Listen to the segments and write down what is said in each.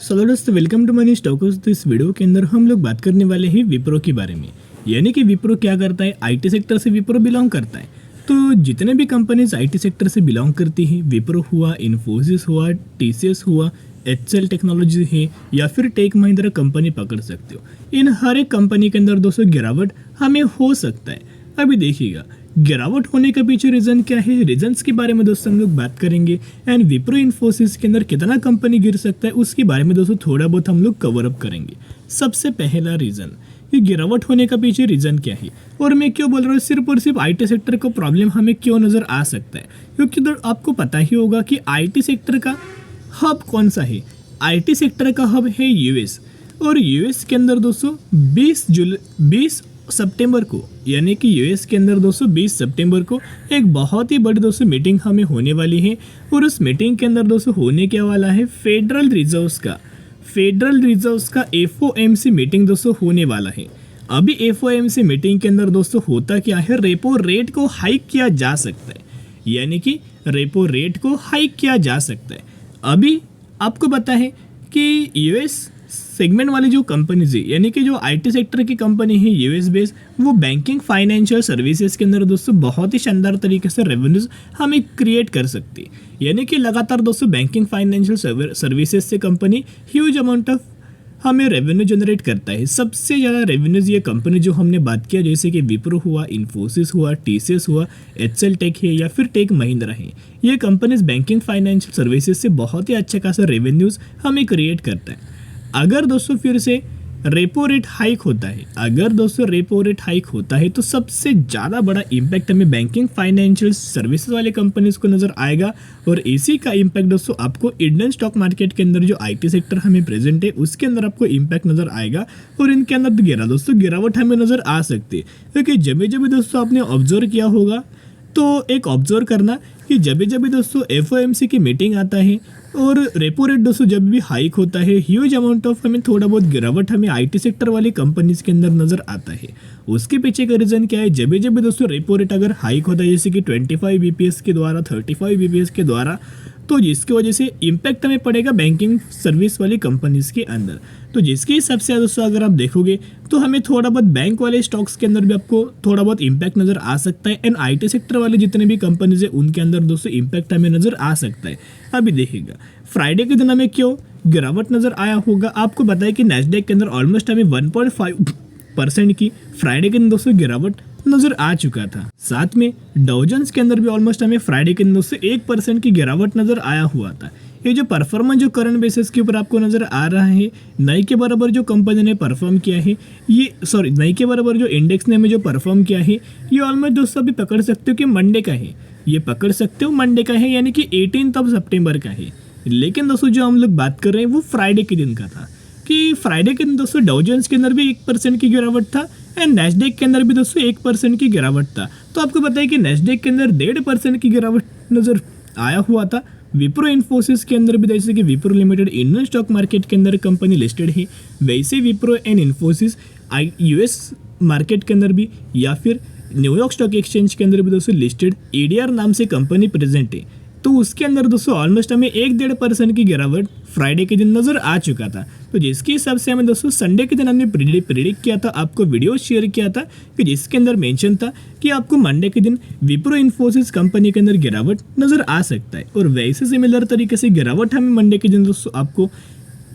Hello दोस्तों, welcome to money stocks. तो इस वीडियो के अंदर हम लोग बात करने वाले हैं विप्रो के बारे में। यानी कि विप्रो क्या करता है, आईटी सेक्टर से विप्रो बिलोंग करता है। तो जितने भी कंपनीज आईटी सेक्टर से बिलोंग करती हैं, विप्रो हुआ, इन्फोसिस हुआ, टीसीएस हुआ, एचएल टेक्नोलॉजी है या फिर टेक महिंद्रा कंपनी पकड़ सकते हो, इन हर एक कंपनी के अंदर दोस्तों गिरावट हमें हो सकता है। अभी देखिएगा गिरावट होने के पीछे रीज़न क्या है, रीजंस के बारे में दोस्तों हम लोग बात करेंगे। एंड विप्रो इन्फोसिस के अंदर कितना कंपनी गिर सकता है उसके बारे में दोस्तों थोड़ा बहुत हम लोग कवर अप करेंगे। सबसे पहला रीज़न, ये गिरावट होने का पीछे रीज़न क्या है और मैं क्यों बोल रहा हूँ, सिर्फ और सिर्फ आईटी सेक्टर को प्रॉब्लम हमें क्यों नज़र आ सकता है। क्योंकि तो आपको पता ही होगा कि आईटी सेक्टर का हब कौन सा है। आईटी सेक्टर का हब है यूएस, और यूएस के अंदर दोस्तों 20 सितंबर को, यानी कि यूएस के अंदर दोस्तों 20 सितंबर को एक बहुत ही बड़ी दोस्तों मीटिंग हमें होने वाली है। और उस मीटिंग के अंदर दोस्तों होने क्या वाला है, फेडरल रिजर्व्स का एफओएमसी मीटिंग दोस्तों होने वाला है। अभी एफओएमसी मीटिंग के अंदर दोस्तों होता क्या है, रेपो रेट को हाइक किया जा सकता है। यानी कि रेपो रेट को हाइक किया जा सकता है। अभी आपको पता है कि यूएस सेगमेंट वाली जो कंपनीज है, यानी कि जो आईटी सेक्टर की कंपनी है यूएस बेस्ड, वो बैंकिंग फाइनेंशियल सर्विसेज के अंदर दोस्तों बहुत ही शानदार तरीके से रेवेन्यूज हमें क्रिएट कर सकती है। यानी कि लगातार दोस्तों बैंकिंग फाइनेंशियल सर्विसेज से कंपनी ह्यूज अमाउंट ऑफ हमें रेवेन्यू जनरेट करता है। सबसे ज़्यादा रेवेन्यूज ये कंपनी जो हमने बात किया, जैसे कि विप्रो हुआ, इन्फोसिस हुआ, टीसीएस हुआ, एचएल टेक है या फिर टेक महिंद्रा है, ये कंपनीज बैंकिंग फाइनेंशियल सर्विसेज से बहुत ही अच्छा खासा रेवेन्यूज हमें क्रिएट करता है। अगर दोस्तों फिर से रेपो रेट हाइक होता है तो सबसे ज़्यादा बड़ा इम्पैक्ट हमें बैंकिंग फाइनेंशियल सर्विसेज वाले कंपनीज को नज़र आएगा। और इसी का इम्पैक्ट दोस्तों आपको इंडियन स्टॉक मार्केट के अंदर जो आईटी सेक्टर हमें प्रेजेंट है उसके अंदर आपको इम्पैक्ट नज़र आएगा। और इनके अंदर दोस्तों गिरावट हमें नज़र आ सकती है। क्योंकि जब भी दोस्तों आपने ऑब्जर्व किया होगा, तो एक ऑब्जर्व करना कि जब भी दोस्तों एफओएमसी की मीटिंग आता है और रेपो रेट दोस्तों जब भी हाइक होता है, ह्यूज अमाउंट ऑफ हमें थोड़ा बहुत गिरावट हमें आईटी सेक्टर वाली कंपनीज के अंदर नज़र आता है। उसके पीछे का रीज़न क्या है, जब भी दोस्तों रेपो रेट अगर हाइक होता है, जैसे कि 25 बीपीएस के द्वारा, 35 बीपीएस के द्वारा, तो जिसकी वजह से इम्पैक्ट हमें पड़ेगा बैंकिंग सर्विस वाली कंपनीज के अंदर। तो जिसके हिसाब से दोस्तों अगर आप देखोगे तो हमें थोड़ा बहुत बैंक वाले स्टॉक्स के अंदर भी आपको थोड़ा बहुत इम्पैक्ट नज़र आ सकता है। एंड आईटी सेक्टर वाले जितने भी कंपनीज है उनके अंदर दोस्तों इम्पैक्ट हमें नज़र आ सकता है। अभी देखिएगा फ्राइडे के दिन हमें क्यों गिरावट नज़र आया होगा। आपको बताया कि नैस्डैक के अंदर ऑलमोस्ट हमें 1.5% की फ्राइडे के दिन दोस्तों गिरावट नजर आ चुका था। साथ में डाउ जोन्स के अंदर भी ऑलमोस्ट हमें फ्राइडे के दिन से 1% की गिरावट नजर आया हुआ था। ये जो परफॉर्मेंस जो करंट बेसिस के ऊपर आपको नजर आ रहा है, नई के बराबर जो कंपनी ने परफॉर्म किया है, नई के बराबर जो इंडेक्स ने हमें जो परफॉर्म किया है, ये ऑलमोस्ट दोस्तों अभी पकड़ सकते हो कि मंडे का है, यानी कि 18 सितंबर का है। लेकिन दोस्तों जो हम लोग बात कर रहे हैं वो फ्राइडे के दिन का था, कि फ्राइडे के दिन दोस्तों डाउ जोन्स के अंदर भी 1% की गिरावट था एंड नैस्डैक के अंदर भी दोस्तों 1% की गिरावट था। तो आपको पता है कि नैस्डैक के अंदर 1.5% की गिरावट नजर आया हुआ था। विप्रो इन्फोसिस के अंदर भी, जैसे कि Wipro limited Indian stock market के अंदर कंपनी लिस्टेड है, वैसे Wipro and Infosys US market के अंदर भी या फिर न्यूयॉर्क स्टॉक एक्सचेंज के अंदर भी दोस्तों लिस्टेड एडीआर नाम से कंपनी प्रेजेंट है। तो उसके अंदर दोस्तों ऑलमोस्ट हमें 1-1.5% की गिरावट फ्राइडे के दिन नजर आ चुका था। तो जिसके हिसाब से हमें दोस्तों संडे के दिन हमने प्रिडिक्ट किया था, आपको वीडियो शेयर किया था कि जिसके अंदर मेंशन था कि आपको मंडे के दिन विप्रो इन्फोसिस कंपनी के अंदर गिरावट नजर आ सकता है। और वैसे सिमिलर तरीके से गिरावट हमें मंडे के दिन दोस्तों आपको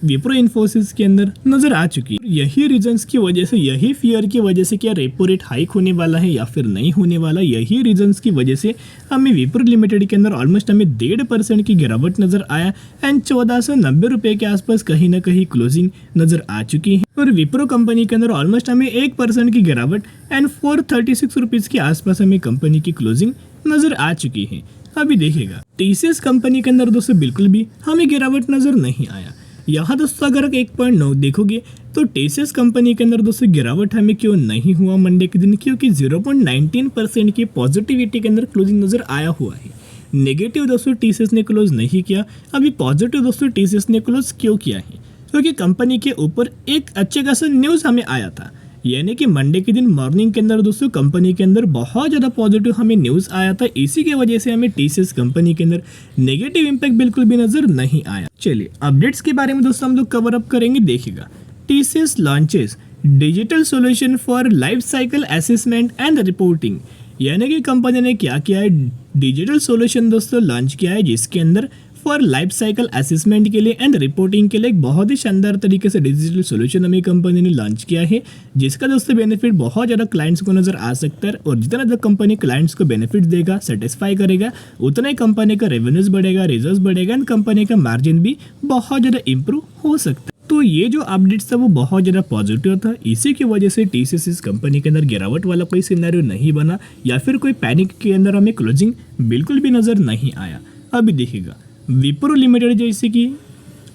विप्रो इन्फोसिस के अंदर नजर आ चुकी है। यही रीजंस की वजह से, यही फियर की वजह से क्या रेपो रेट हाइक होने वाला है या फिर नहीं होने वाला, यही रीजंस की वजह से हमें विप्रो लिमिटेड के अंदर ऑलमोस्ट हमें 1.5% की गिरावट नजर आया एंड 1490 रुपये के आसपास कहीं ना कहीं क्लोजिंग नजर आ चुकी है। और विप्रो कंपनी के अंदर ऑलमोस्ट हमें 1% की गिरावट एंड 436 रुपीज़ के आसपास हमें कंपनी की क्लोजिंग नजर आ चुकी है। अभी देखिएगा टीसीएस कंपनी के अंदर दोस्तों बिल्कुल भी हमें गिरावट नजर नहीं आया। यहाँ दोस्तों अगर 1.9 देखोगे तो टीसीएस कंपनी के अंदर दोस्तों गिरावट हमें क्यों नहीं हुआ मंडे के दिन, क्योंकि 0.19% की पॉजिटिविटी के अंदर क्लोजिंग नजर आया हुआ है। नेगेटिव दोस्तों टीसीएस ने क्लोज नहीं किया। अभी पॉजिटिव दोस्तों टीसीएस ने क्लोज क्यों किया है, क्योंकि कंपनी के ऊपर एक अच्छे खासा न्यूज़ हमें आया था। यानी कि मंडे के दिन मॉर्निंग के अंदर दोस्तों कंपनी के अंदर बहुत ज़्यादा पॉजिटिव हमें न्यूज़ आया था। इसी की वजह से हमें टीसीएस कंपनी के अंदर नेगेटिव इम्पैक्ट बिल्कुल भी नजर नहीं आया। चलिए अपडेट्स के बारे में दोस्तों हम लोग कवर अप करेंगे। देखिएगा, TCS launches digital solution for life cycle assessment and reporting. यानी कि कंपनी ने क्या किया है, डिजिटल सॉल्यूशन दोस्तों लॉन्च किया है, जिसके अंदर फॉर लाइफ साइकिल असेसमेंट के लिए एंड रिपोर्टिंग के लिए एक बहुत ही शानदार तरीके से डिजिटल सॉल्यूशन हमें कंपनी ने लॉन्च किया है, जिसका दोस्तों बेनिफिट बहुत ज़्यादा क्लाइंट्स को नजर आ सकता है। और जितना ज़्यादा कंपनी क्लाइंट्स को बेनिफिट देगा, सेटिस्फाई करेगा, उतना ही कंपनी का रेवेन्यूज बढ़ेगा, रिजर्व्स बढ़ेगा एंड कंपनी का मार्जिन भी बहुत ज़्यादा इंप्रूव हो सकता है। तो ये जो अपडेट्स था वो बहुत ज़्यादा पॉजिटिव था। इसी की वजह से टीसीएस इस कंपनी के अंदर गिरावट वाला कोई सिनेरियो नहीं बना या फिर कोई पैनिक के अंदर हमें क्लोजिंग बिल्कुल भी नज़र नहीं आया। अभी देखिएगा, विप्रो लिमिटेड जैसे कि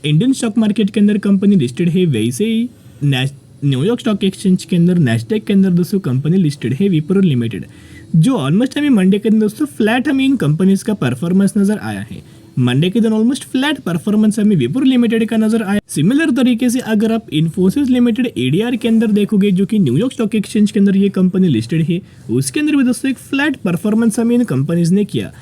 इंडियन स्टॉक मार्केट के अंदर कंपनी लिस्टेड है, वैसे ही न्यूयॉर्क स्टॉक एक्सचेंज के अंदर नैस्डैक के अंदर दोस्तों कंपनी लिस्टेड है विप्रो लिमिटेड, जो ऑलमोस्ट हमें मंडे के दिन दोस्तों फ्लैट हमें इन कंपनीज का परफॉर्मेंस नजर आया है। मंडे के दिन ऑलमोस्ट फ्लैट परफॉर्मेंस हमें विप्रो लिमिटेड का नजर आया। सिमिलर तरीके से अगर आप इन्फोसिस लिमिटेड एडीआर के अंदर देखोगे, जो कि न्यूयॉर्क स्टॉक एक्सचेंज के अंदर ये कंपनी लिस्टेड है, उसके अंदर भी दोस्तों एक फ्लैट परफॉर्मेंस हमें इन कंपनीज ने किया।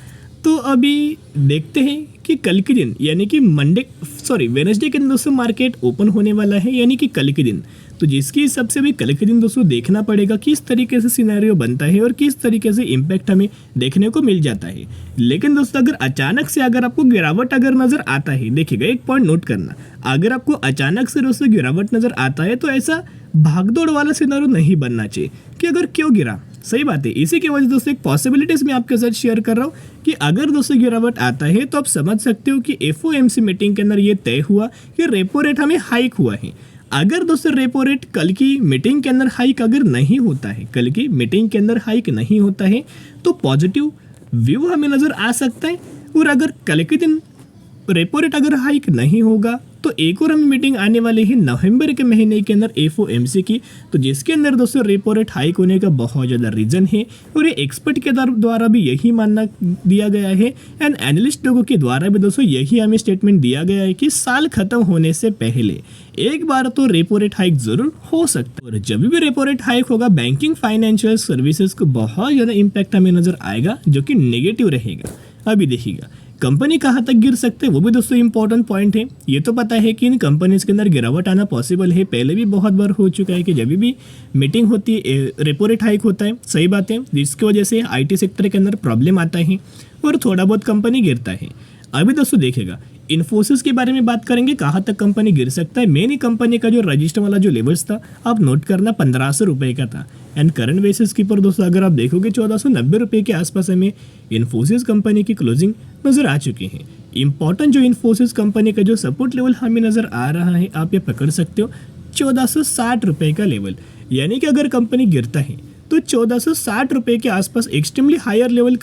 तो अभी देखते हैं कि कल के दिन यानी कि वेडनेसडे के दिन दोस्तों मार्केट ओपन होने वाला है, यानी कि कल के दिन। तो जिसके हिसाब से भी कल के दिन दोस्तों देखना पड़ेगा किस तरीके से सिनेरियो बनता है और किस तरीके से इम्पैक्ट हमें देखने को मिल जाता है। लेकिन दोस्तों अगर अचानक से अगर आपको गिरावट अगर नजर आता है, देखिएगा एक पॉइंट नोट करना, अगर आपको अचानक से दोस्तों गिरावट नजर आता है तो ऐसा भागदौड़ वाला सिनेरियो नहीं बनना चाहिए कि अगर क्यों गिरा। सही बात है, इसी की वजह दोस्तों एक पॉसिबिलिटीज मैं आपके साथ शेयर कर रहा हूँ कि अगर दोस्तों गिरावट आता है तो आप समझ सकते हो कि एफओएमसी मीटिंग के अंदर ये तय हुआ कि रेपो रेट हमें हाइक हुआ है। अगर दोस्तों रेपो रेट कल की मीटिंग के अंदर हाइक अगर नहीं होता है, कल की मीटिंग के अंदर हाइक नहीं होता है, तो पॉजिटिव व्यू हमें नजर आ सकता है। और अगर कल के दिन रेपो रेट अगर हाइक नहीं होगा तो एक और हमें मीटिंग आने वाली है नवंबर के महीने के अंदर एफओएमसी की, तो जिसके अंदर दोस्तों रेपो रेट हाइक होने का बहुत ज़्यादा रीजन है। और ये एक्सपर्ट के द्वारा भी यही मानना दिया गया है एंड एनालिस्ट लोगों के द्वारा भी दोस्तों यही हमें स्टेटमेंट दिया गया है कि साल खत्म होने से पहले एक बार तो रेपो रेट हाइक जरूर हो सकता है। और जब भी रेपो रेट हाइक होगा, बैंकिंग फाइनेंशियल सर्विसेज को बहुत ज़्यादा इम्पैक्ट हमें नजर आएगा, जो कि नेगेटिव रहेगा। अभी देखिएगा कंपनी कहाँ तक गिर सकते हैं, वो भी दोस्तों इंपॉर्टेंट पॉइंट है। ये तो पता है कि इन कंपनीज के अंदर गिरावट आना पॉसिबल है, पहले भी बहुत बार हो चुका है कि जब भी मीटिंग होती है रेपो रेट हाइक होता है। सही बात है, जिसकी वजह से आईटी सेक्टर के अंदर प्रॉब्लम आता है और थोड़ा बहुत कंपनी गिरता है। अभी दोस्तों देखेगा इन्फोसिस के बारे में बात करेंगे, कहाँ तक कंपनी गिर सकता है। मेन ही कंपनी का जो रजिस्टर वाला जो लेवल्स था आप नोट करना 1500 रुपये का था एंड करंट बेसिस के पर दोस्तों अगर आप देखोगे 1490 रुपये के आसपास हमें इन्फोसिस कंपनी की क्लोजिंग नजर आ चुकी है। इंपॉर्टेंट जो इन्फोसिस कंपनी का जो सपोर्ट लेवल हमें नजर आ रहा है, आप ये पकड़ सकते हो 1460 रुपये का लेवल। यानी कि अगर कंपनी गिरता है तो 1460 रुपये के आसपास एक्सट्रीमली हायर लेवल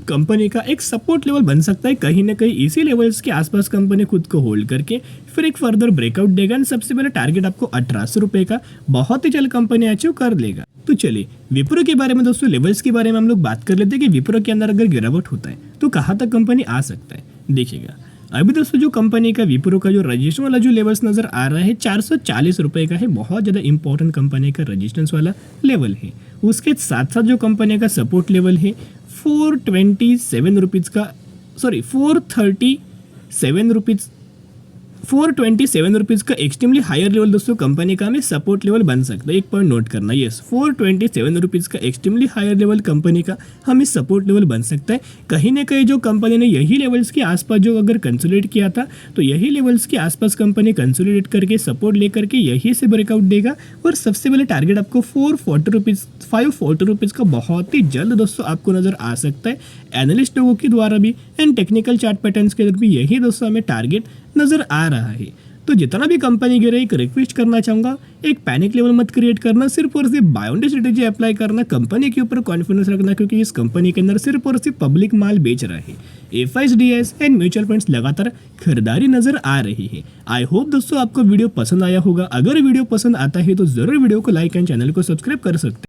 कंपनी का एक सपोर्ट लेवल बन सकता है। कहीं ना कहीं इसी लेवल्स के आसपास कंपनी खुद को होल्ड करके फिर एक फर्दर ब्रेकआउट देगा। सबसे पहले टारगेट आपको 1800 रुपये का बहुत ही जल्द कंपनी अचीव कर लेगा। तो चलिए विप्रो के बारे में दोस्तों लेवल्स के बारे में हम लोग बात कर लेते हैं कि विप्रो के अंदर अगर गिरावट होता है तो कहाँ तक कंपनी आ सकता है। देखिएगा अभी दोस्तों जो कंपनी का विप्रो का जो रजिस्टर वाला जो लेवल्स नजर आ रहा है 440 रुपये का है, बहुत ज़्यादा इंपॉर्टेंट कंपनी का रजिस्टेंस वाला लेवल है। उसके साथ साथ जो कंपनी का सपोर्ट लेवल है 427 रुपीज़ का, 427 रुपीज़ का एक्सट्रीमली हायर लेवल दोस्तों कंपनी का हमें सपोर्ट लेवल बन सकता है। एक पॉइंट नोट करना, यस 427 रुपीज़ का एक्सट्रीमली हायर लेवल कंपनी का हमें सपोर्ट लेवल बन सकता है। कहीं ना कहीं जो कंपनी ने यही लेवल्स के आसपास जो अगर कंसोलिडेट किया था तो यही लेवल्स के आसपास कंपनी कंसोलिडेट करके सपोर्ट लेकर के यही से ब्रेकआउट देगा। और सबसे पहले टारगेट आपको 540 रुपीज़ का बहुत ही जल्द दोस्तों आपको नज़र आ सकता है एनालिस्ट लोगों के द्वारा भी एंड टेक्निकल चार्ट पैटर्न्स के अंदर भी यही दोस्तों हमें टारगेट नज़र आ रहा है। तो जितना भी कंपनी गिरे एक रिक्वेस्ट करना चाहूँगा, एक पैनिक लेवल मत क्रिएट करना, सिर्फ और सिर्फ buy on the strategy apply करना, कंपनी के ऊपर कॉन्फिडेंस रखना, क्योंकि इस कंपनी के अंदर सिर्फ और सिर्फ पब्लिक माल बेच रहा है। एफआईडीएस एंड म्यूचुअल फंड्स लगातार खरीदारी नजर आ रही है। आई होप दोस्तों आपको वीडियो पसंद आया होगा। अगर वीडियो पसंद आता है तो जरूर वीडियो को लाइक एंड चैनल को सब्सक्राइब कर सकते हैं।